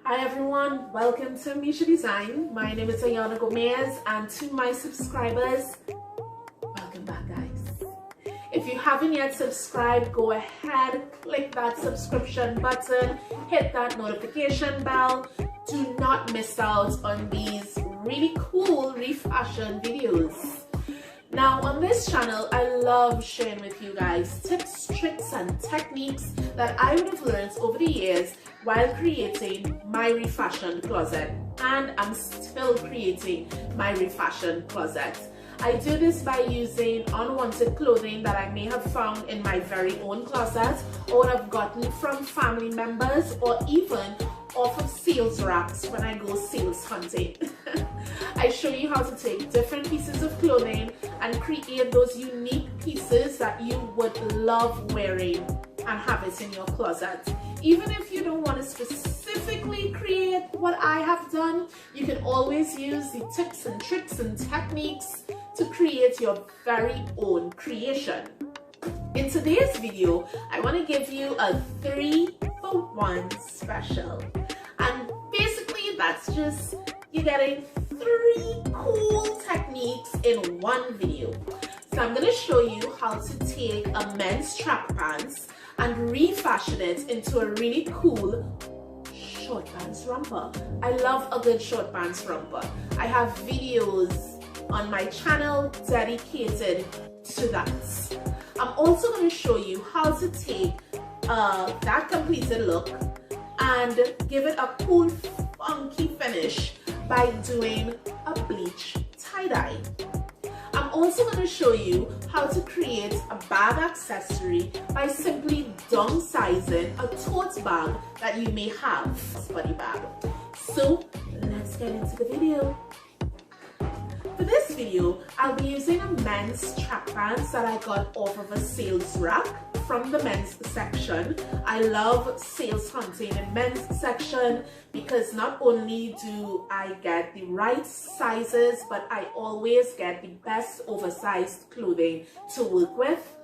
Hi everyone, welcome to Misha Design. My name is Ayana Gomez, and to my subscribers, welcome back guys. If you haven't yet subscribed, go ahead, click that subscription button, hit that notification bell. Do not miss out on these really cool refashion videos. Now on this channel, I love sharing with you guys tips, tricks and techniques that I would have learned over the years while creating my refashioned closet, and I'm still creating my refashioned closet. I do this by using unwanted clothing that I may have found in my very own closet or have gotten from family members or even off of sales racks when I go sales hunting. I show you how to take different pieces of clothing and create those unique pieces that you would love wearing and have it in your closet. Even if you don't want to specifically create what I have done, you can always use the tips and tricks and techniques to create your very own creation. In today's video, I want to give you a 3-for-1 special. And basically that's just you getting 3 cool techniques in one video. So I'm going to show you how to take a men's track pants and refashion it into a really cool short pants romper. I love a good short pants romper. I have videos on my channel dedicated to that. I'm also going to show you how to take that completed look and give it a cool funky finish by doing a bleach tie-dye. I'm also going to show you how to create a bag accessory by simply downsizing a tote bag that you may have, a body bag. So let's get into the video. For this video, I'll be using a men's track pants that I got off of a sales rack from the men's section. I love sales hunting in men's section because not only do I get the right sizes, but I always get the best oversized clothing to work with.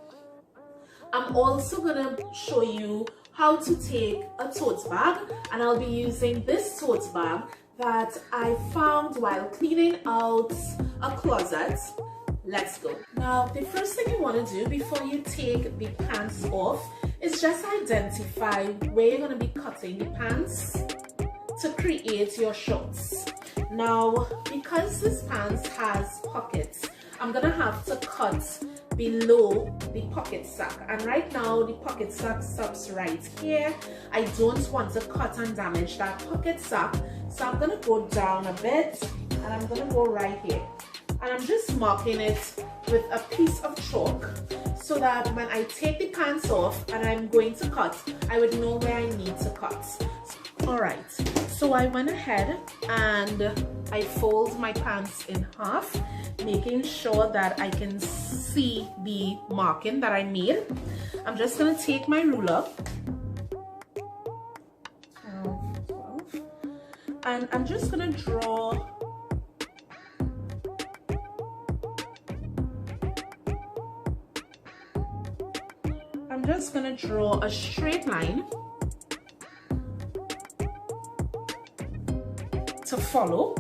I'm also gonna show you how to take a tote bag, and I'll be using this tote bag that I found while cleaning out a closet. Let's go. Now, the first thing you want to do before you take the pants off is just identify where you're going to be cutting the pants to create your shorts. Now, because this pants has pockets, I'm going to have to cut below the pocket sack, and right now the pocket sack stops right here. I don't want to cut and damage that pocket sack, so I'm going to go down a bit and I'm going to go right here, and I'm just marking it with a piece of chalk so that when I take the pants off and I'm going to cut, I would know where I need to cut. Alright, so I went ahead and I fold my pants in half, making sure that I can see the marking that I made. I'm just going to take my ruler and I'm just going to draw a straight line to follow.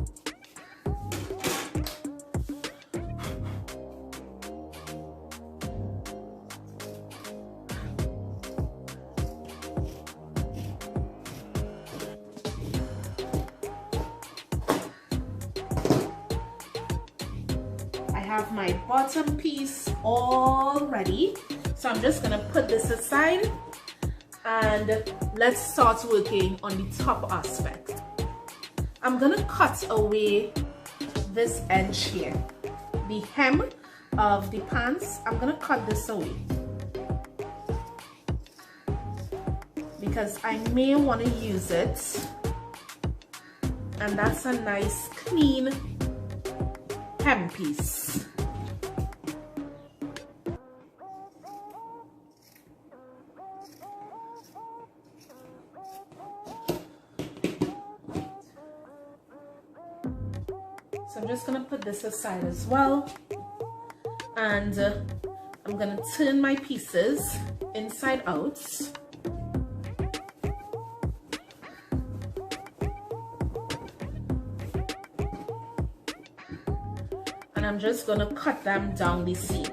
I have my bottom piece all ready, so I'm just gonna put this aside and let's start working on the top aspect. I'm gonna cut away this edge here, the hem of the pants. I'm gonna cut this away because I may want to use it, and that's a nice clean hem piece. So I'm just going to put this aside as well, and I'm going to turn my pieces inside out. I'm just going to cut them down the seam.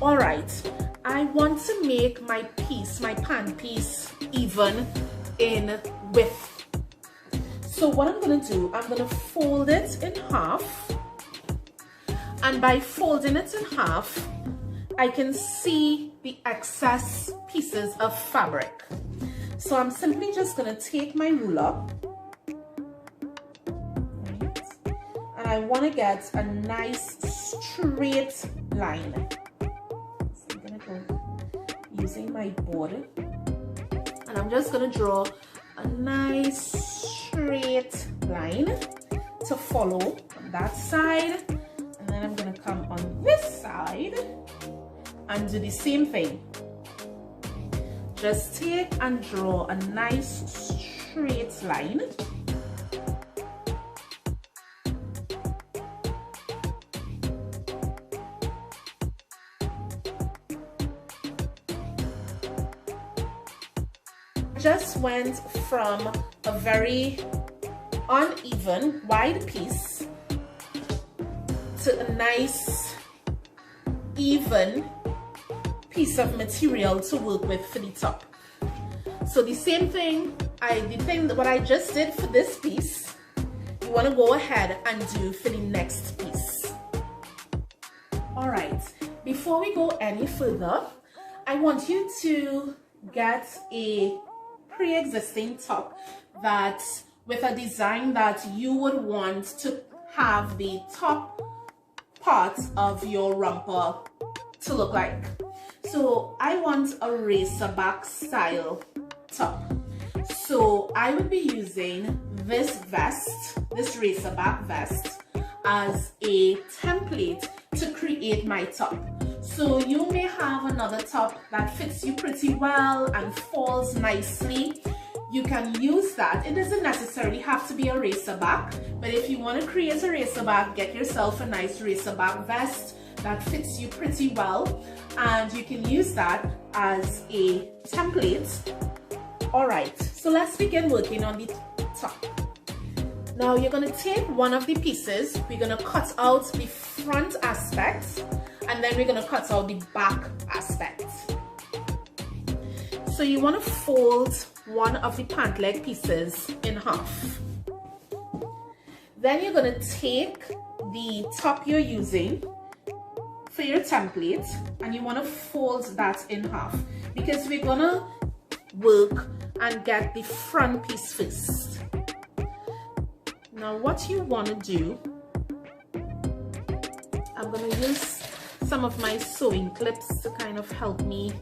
All right, I want to make my piece, my pan piece, even in width. So what I'm going to do, I'm going to fold it in half, and by folding it in half, I can see the excess pieces of fabric. So I'm simply just going to take my ruler, right, and I want to get a nice straight line. Using my board, and I'm just going to draw a nice straight line to follow on that side, and then I'm going to come on this side and do the same thing. Just take and draw a nice straight line. Just went from a very uneven wide piece to a nice even piece of material to work with for the top. So the same thing, what I just did for this piece, you want to go ahead and do for the next piece. All right, before we go any further, I want you to get a pre-existing top that with a design that you would want to have the top part of your romper to look like. So I want a racer back style top. So I would be using this vest, this racer back vest, as a template to create my top. So you may have another top that fits you pretty well and falls nicely. You can use that. It doesn't necessarily have to be a racer back, but if you want to create a racer back, get yourself a nice racer back vest that fits you pretty well, and you can use that as a template. All right, so let's begin working on the top. Now you're going to take one of the pieces, we're going to cut out the front aspect, and then we're going to cut out the back aspect. So you want to fold one of the pant leg pieces in half. Then you're going to take the top you're using for your template, and you want to fold that in half, because we're going to work and get the front piece first. Now what you want to do, I'm going to use some of my sewing clips to kind of help me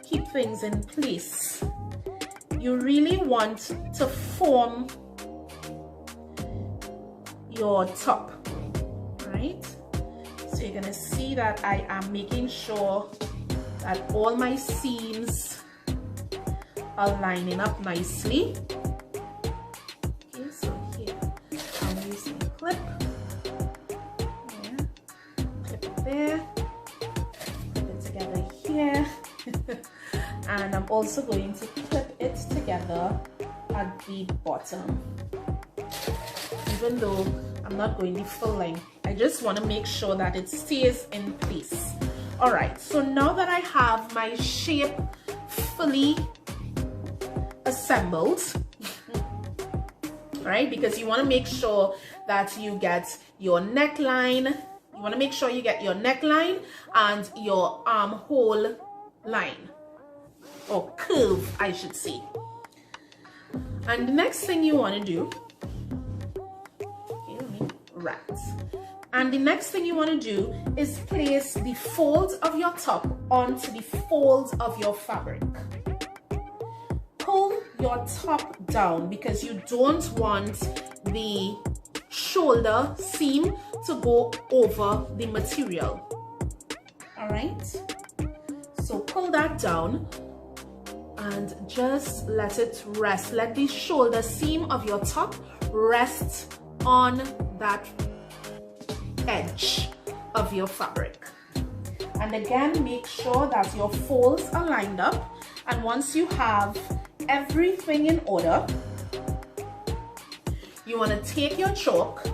keep things in place. You really want to form your top, right? So you're going to see that I am making sure that all my seams are lining up nicely. Okay, so here I'm using a clip. Yeah. Clip it there. Clip it together here. And I'm also going to clip it together at the bottom. Even though I'm not going the full length, I just want to make sure that it stays in place. All right, so now that I have my shape fully assembled, right, because you want to make sure that you get your neckline, you want to make sure you get your neckline and your armhole line, or curve I should say. And the next thing you want to do, and the next thing you want to do is place the folds of your top onto the folds of your fabric. Pull your top down because you don't want the shoulder seam to go over the material. All right, so pull that down and just let it rest. Let the shoulder seam of your top rest on that edge of your fabric. And again, make sure that your folds are lined up. And once you have everything in order, you want to take your chalk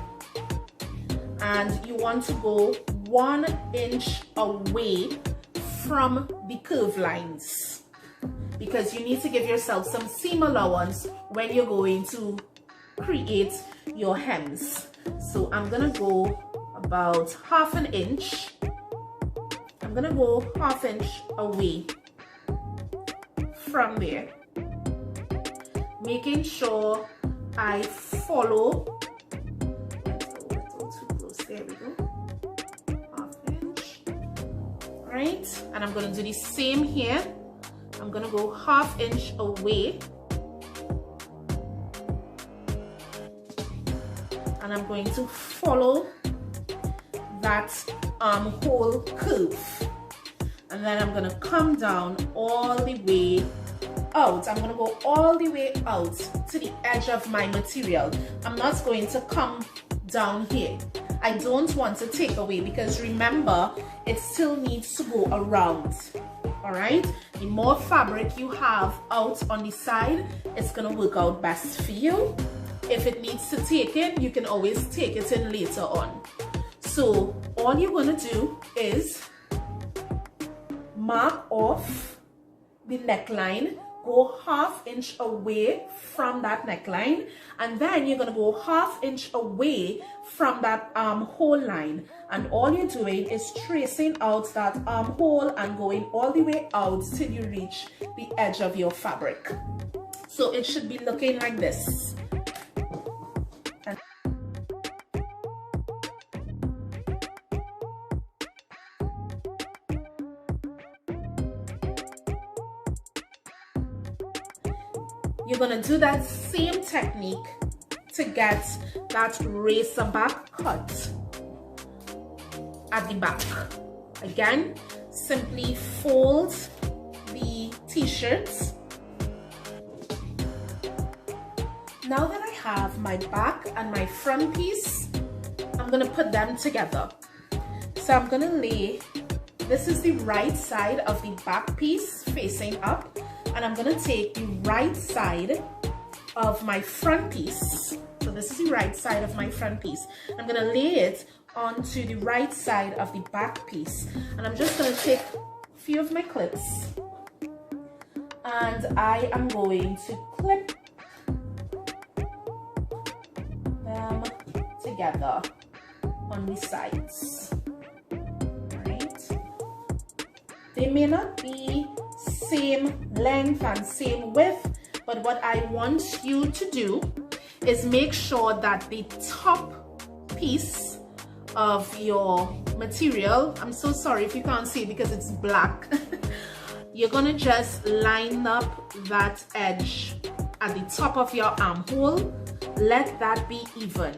and you want to go 1 inch away from the curve lines, because you need to give yourself some seam allowance when you're going to create your hems. So I'm gonna go about 1/2 inch. I'm gonna go 1/2 inch away from there, making sure I follow. A little too close. There we go. 1/2 inch. Right, and I'm gonna do the same here. I'm gonna go 1/2 inch away, and I'm going to follow that armhole curve, and then I'm gonna come down all the way out. I'm gonna go all the way out to the edge of my material. I'm not going to come down here. I don't want to take away, because remember, it still needs to go around. All right, the more fabric you have out on the side, it's gonna work out best for you. If it needs to take in, you can always take it in later on. So all you're gonna do is mark off the neckline, go 1/2 inch away from that neckline, and then you're gonna go 1/2 inch away from that armhole line. And all you're doing is tracing out that armhole and going all the way out till you reach the edge of your fabric. So it should be looking like this. You're gonna do that same technique to get that racer back cut at the back. Again, simply fold the t-shirts. Now that I have my back and my front piece, I'm gonna put them together. So I'm gonna lay, this is the right side of the back piece facing up, and I'm gonna take the right side of my front piece. So this is the right side of my front piece. I'm gonna lay it onto the right side of the back piece. And I'm just gonna take a few of my clips, and I am going to clip them together on the sides. Right? They may not be same length and same width, but what I want you to do is make sure that the top piece of your material, I'm so sorry if you can't see because it's black, you're gonna just line up that edge at the top of your armhole. Let that be even.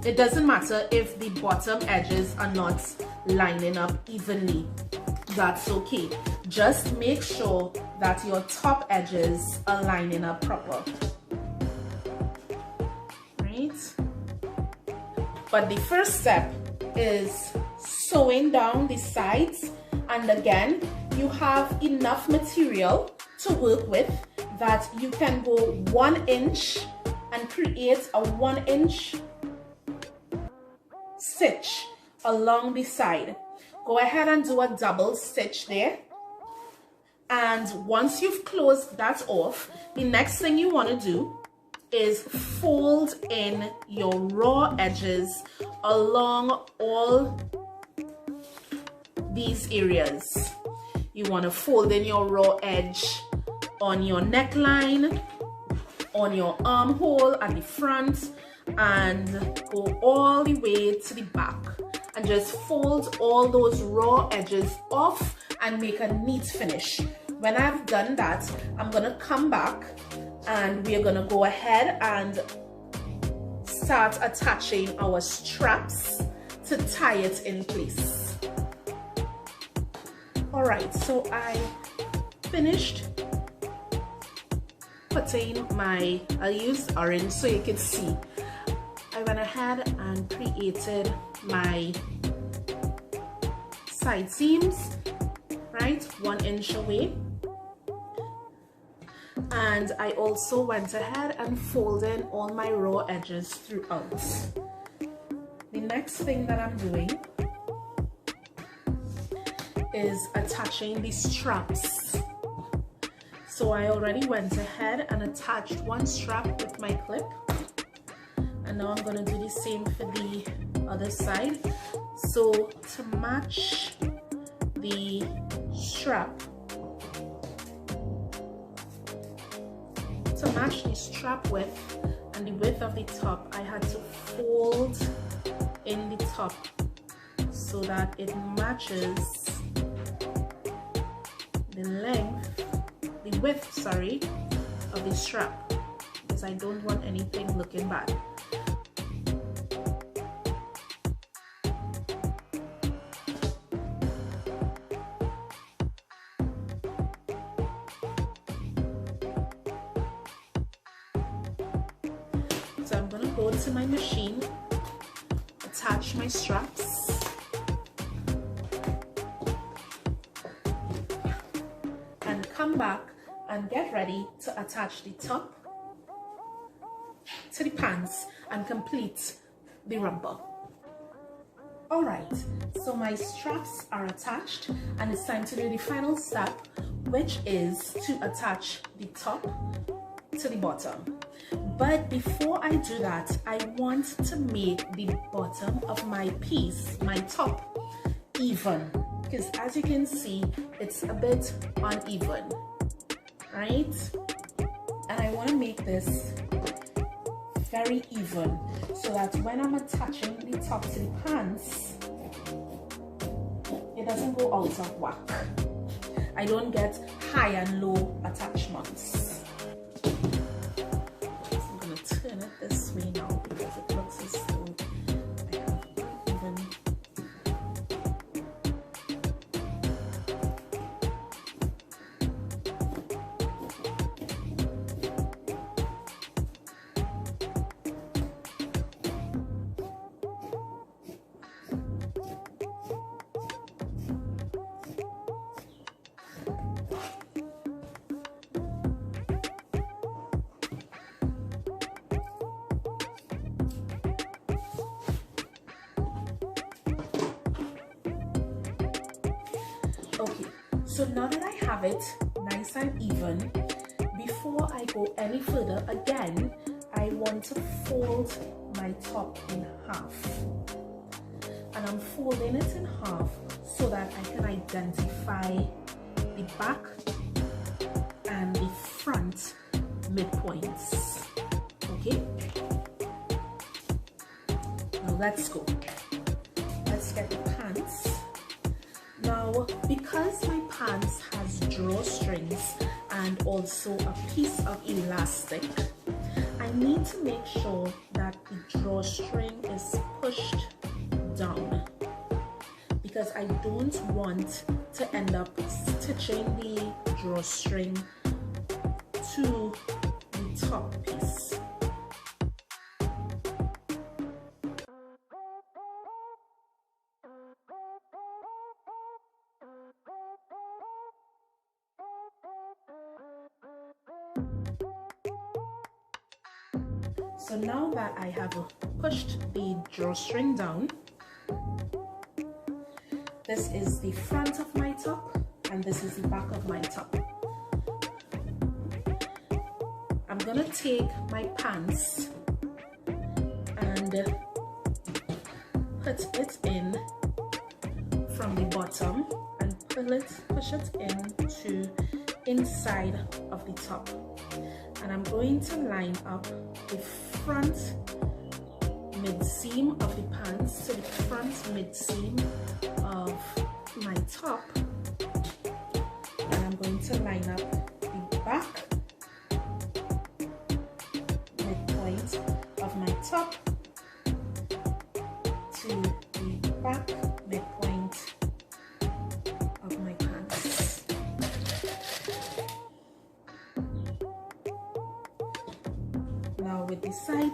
It doesn't matter if the bottom edges are not lining up evenly. That's okay. Just make sure that your top edges are lining up proper. Right? But the first step is sewing down the sides, and again, you have enough material to work with that you can go 1 inch and create a 1 inch stitch along the side. Go ahead and do a double stitch there. And once you've closed that off, the next thing you want to do is fold in your raw edges along all these areas. You want to fold in your raw edge on your neckline, on your armhole at the front, and go all the way to the back. And just fold all those raw edges off and make a neat finish. When I've done that, I'm gonna come back and we're gonna go ahead and start attaching our straps to tie it in place. All right, so I finished putting my, I'll use orange so you can see. I went ahead and created my side seams, right, 1 inch away. And I also went ahead and folded all my raw edges throughout. The next thing that I'm doing is attaching the straps. So I already went ahead and attached one strap with my clip, and now I'm going to do the same for the other side. So to match the strap, width and the width of the top, I had to fold in the top so that it matches the width, sorry, of the strap, because I don't want anything looking bad. So I'm gonna go to my machine, attach my straps, and come back and get ready to attach the top to the pants and complete the romper. Alright, so my straps are attached and it's time to do the final step, which is to attach the top to the bottom. But before I do that, I want to make the bottom of my piece, my top, even, because as you can see, it's a bit uneven, right? And I want to make this very even so that when I'm attaching the top to the pants, it doesn't go out of whack. I don't get high and low attachments. Turn it this way now because it looks as though I have even. Okay, so now that I have it nice and even, before I go any further, again, I want to fold my top in half. And I'm folding it in half so that I can identify the back and the front midpoints. Okay? Now let's go. Let's get the pants. Now, because my pants has drawstrings and also a piece of elastic, I need to make sure that the drawstring is pushed down, because I don't want to end up stitching the drawstring to the top piece. So now that I have pushed the drawstring down, this is the front of my top and this is the back of my top. I'm gonna take my pants and put it in from the bottom and push it into inside of the top. And I'm going to line up the front mid seam of the pants to the front mid seam of my top, and I'm going to line up the back midpoint of my top to the back midpoint of my pants.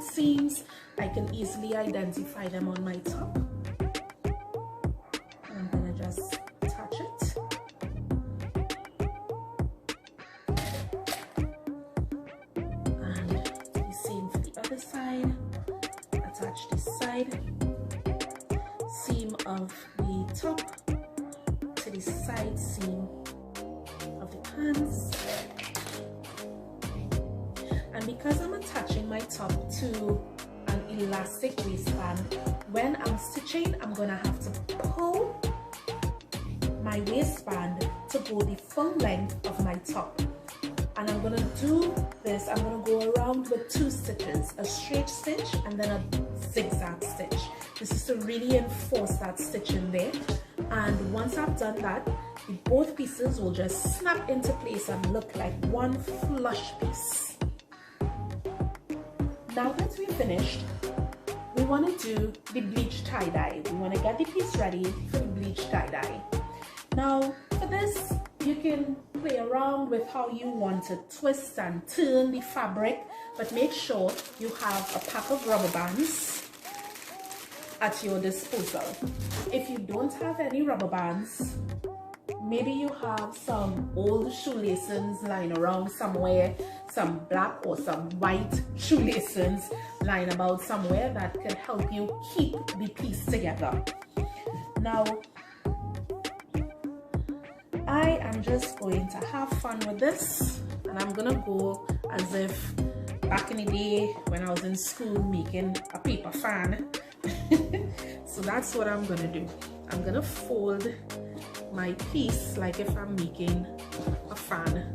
seams, I can easily identify them on my top. I'm gonna just attach it. And the same for the other side. Attach this side seam of the top to the side seam of the pants. And because I'm attaching my top to an elastic waistband, when I'm stitching, I'm gonna have to pull my waistband to go the full length of my top. And I'm gonna do this, I'm gonna go around with 2 stitches, a straight stitch and then a zigzag stitch. This is to really enforce that stitch in there. And once I've done that, both pieces will just snap into place and look like one flush piece. Now that we've finished, we want to do the bleach tie dye. We want to get the piece ready for the bleach tie dye. Now for this, you can play around with how you want to twist and turn the fabric, but make sure you have a pack of rubber bands at your disposal. If you don't have any rubber bands, maybe you have some old shoelaces lying around somewhere, some black or some white shoelaces lying about somewhere that can help you keep the piece together. Now, I am just going to have fun with this, and I'm gonna go as if back in the day when I was in school making a paper fan. So that's what I'm gonna do. I'm gonna fold my piece like if I'm making a fan.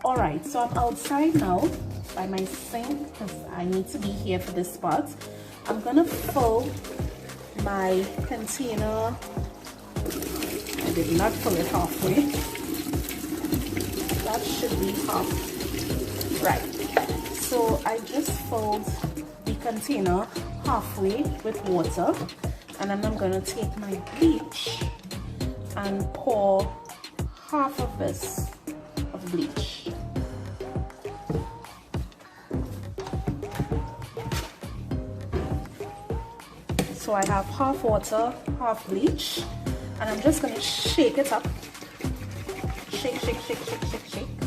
Alright, so I'm outside now by my sink because I need to be here for this part. I'm gonna fill my container. I did not pull it halfway. That should be half. Right. So I just filled the container halfway with water, and then I'm gonna take my bleach and pour half of this of bleach. So I have half water, half bleach, and I'm just going to shake it up. Shake, shake, shake, shake, shake, shake.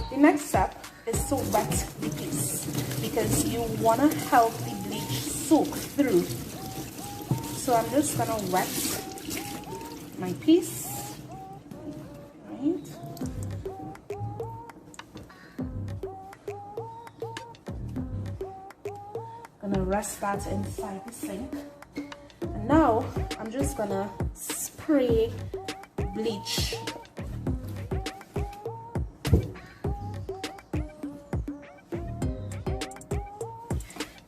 The next step is to wet the piece because you want to help the bleach soak through. So I'm just going to wet my piece. Right. Gonna rest that inside the sink, and now I'm just gonna spray bleach.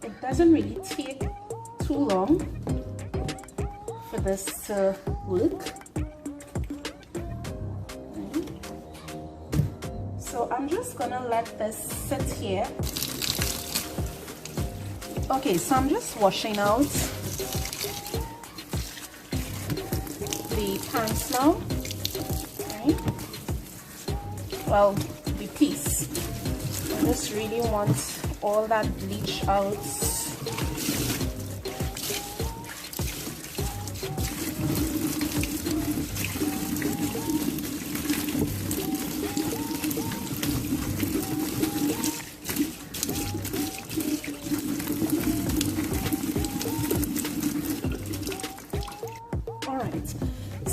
It doesn't really take too long for this to work. So I'm just gonna let this sit here. Okay, so I'm just washing out the pants now, right? Well, the piece. I just really want all that bleach out.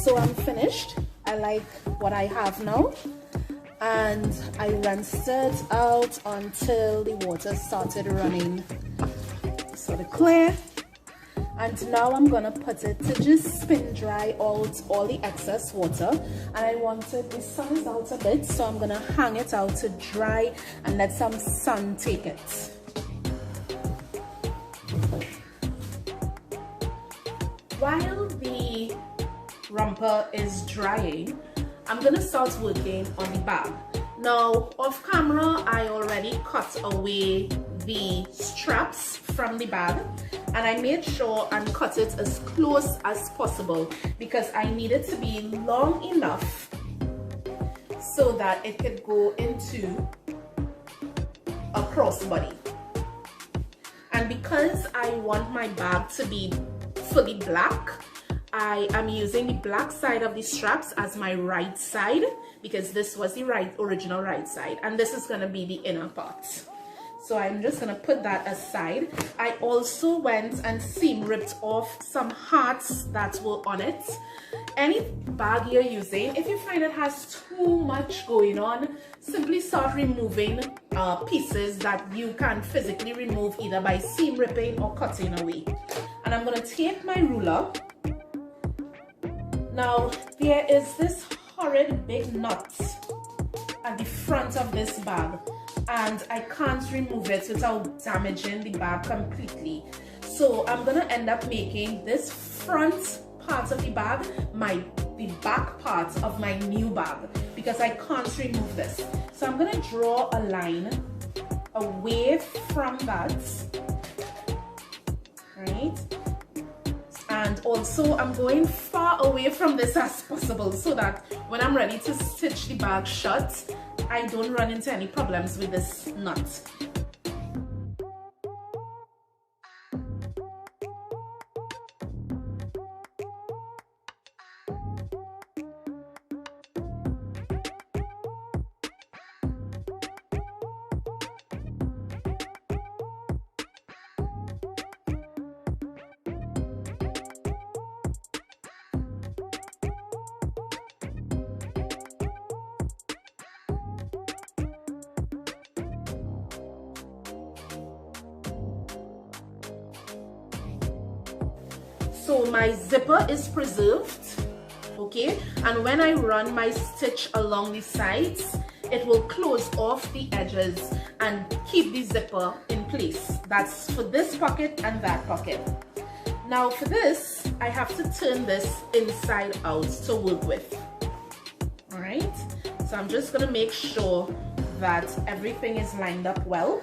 So I'm finished. I like what I have now, and I rinsed it out until the water started running sort of clear. And now I'm gonna put it to just spin dry out all the excess water. And I wanted, the sun is out a bit, so I'm gonna hang it out to dry and let some sun take it. While the romper is drying, I'm gonna start working on the bag. Now, off camera, I already cut away the straps from the bag, and I made sure and cut it as close as possible because I need it to be long enough so that it could go into a crossbody. And because I want my bag to be fully black, I am using the black side of the straps as my right side because this was the original right side, and this is going to be the inner part. So I'm just going to put that aside. I also went and seam ripped off some hearts that were on it. Any bag you're using, if you find it has too much going on, simply start removing pieces that you can physically remove either by seam ripping or cutting away. And I'm going to take my ruler. Now, there is this horrid big nut at the front of this bag, and I can't remove it without damaging the bag completely. So I'm gonna end up making this front part of the bag the back part of my new bag because I can't remove this. So I'm gonna draw a line away from that, right? And also I'm going far away from this as possible so that when I'm ready to stitch the bag shut, I don't run into any problems with this nut. So my zipper is preserved, okay, and when I run my stitch along the sides, it will close off the edges and keep the zipper in place. That's for this pocket and that pocket. Now for this, I have to turn this inside out to work with. All right, so I'm just gonna make sure that everything is lined up well.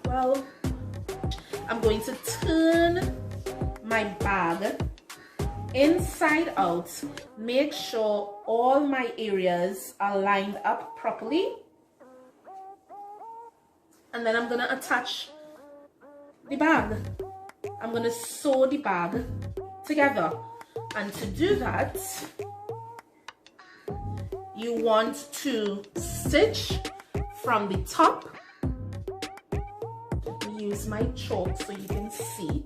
Well, I'm going to turn my bag inside out, make sure all my areas are lined up properly, and then I'm going to attach the bag. I'm going to sew the bag together, and to do that you want to stitch from the top. Use my chalk so you can see.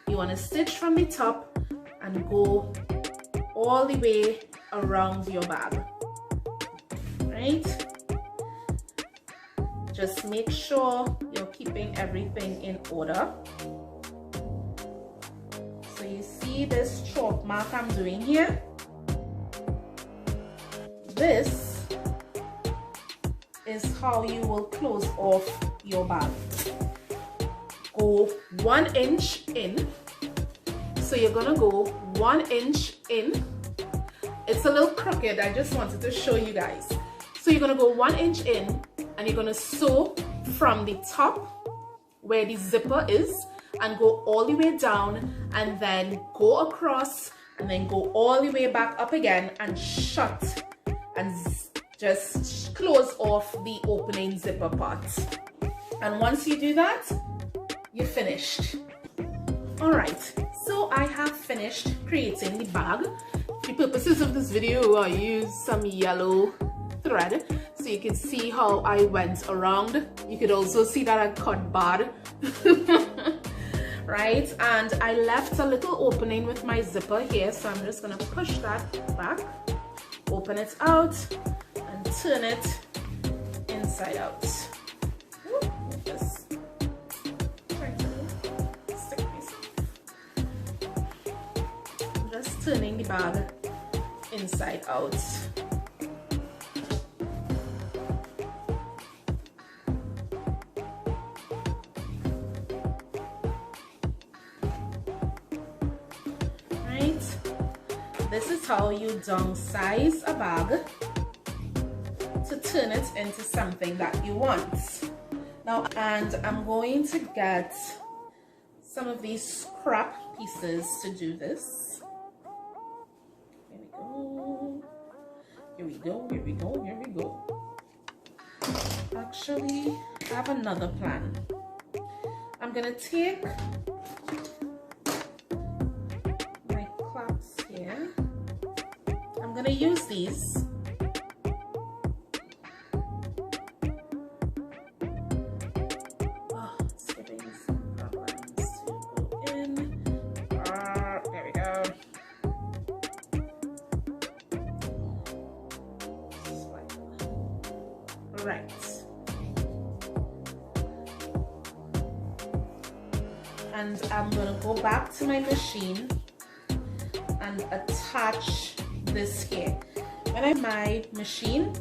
You want to stitch from the top and go all the way around your bag, right? Just make sure you're keeping everything in order. So you see this chalk mark I'm doing here? This is how you will close off your bag. Go 1 inch in. So you're gonna go 1 inch in. It's a little crooked, I just wanted to show you guys. So you're gonna go 1 inch in and you're gonna sew from the top where the zipper is and go all the way down and then go across and then go all the way back up again and shut and just close off the opening zipper part. And once you do that, you're finished. All right, so I have finished creating the bag. For the purposes of this video, I used some yellow thread so you can see how I went around. You could also see that I cut barred. right? And I left a little opening with my zipper here, so I'm just gonna push that back, open it out, and turn it inside out. Just trying to stick myself. Just turning the bag inside out. This is how you downsize a bag to turn it into something that you want. Now, and I'm going to get some of these scrap pieces to do this. Here we go. Here we go, here we go, here we go. Actually, I have another plan. I'm gonna take I'm gonna use these. Oh, it's giving me some problems to go in. There we go. Right. And I'm gonna go back to my machine and attach this here. When I have my machine,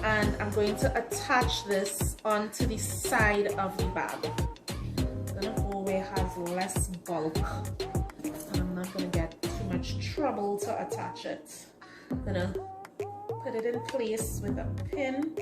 and I'm going to attach this onto the side of the bag. I'm gonna go where it has less bulk, and I'm not gonna get too much trouble to attach it. I'm gonna put it in place with a pin.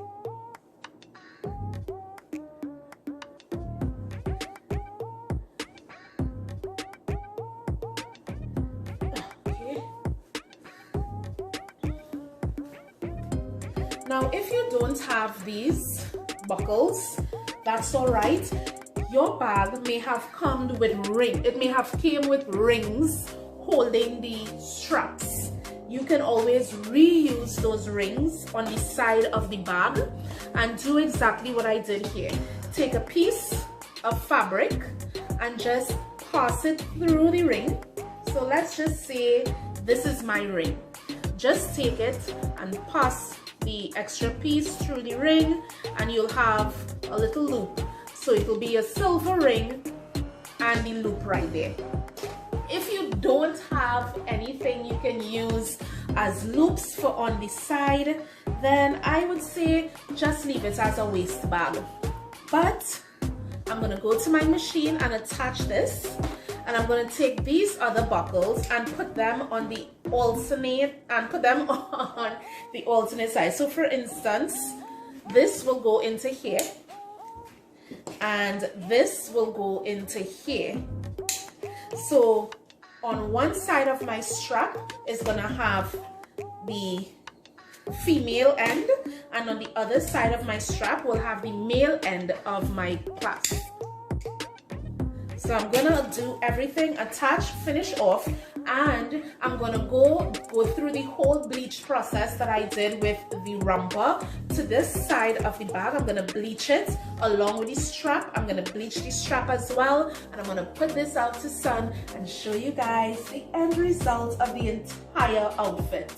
Now, if you don't have these buckles, that's all right. Your bag may have come with came with rings holding the straps. You can always reuse those rings on the side of the bag and do exactly what I did here. Take a piece of fabric and just pass it through the ring. So let's just say this is my ring. Just take it and pass the extra piece through the ring, and you'll have a little loop. So it will be a silver ring and the loop right there. If you don't have anything you can use as loops for on the side, then I would say just leave it as a waist bag. But I'm gonna go to my machine and attach this, and I'm going to take these other buckles and put them on the alternate side. So for instance, this will go into here and this will go into here. So on one side of my strap is going to have the female end, and on the other side of my strap will have the male end of my clasp. So I'm gonna do everything, attach, finish off, and I'm gonna go through the whole bleach process that I did with the romper to this side of the bag. I'm gonna bleach it along with the strap. I'm gonna bleach the strap as well, and I'm gonna put this out to sun and show you guys the end result of the entire outfit.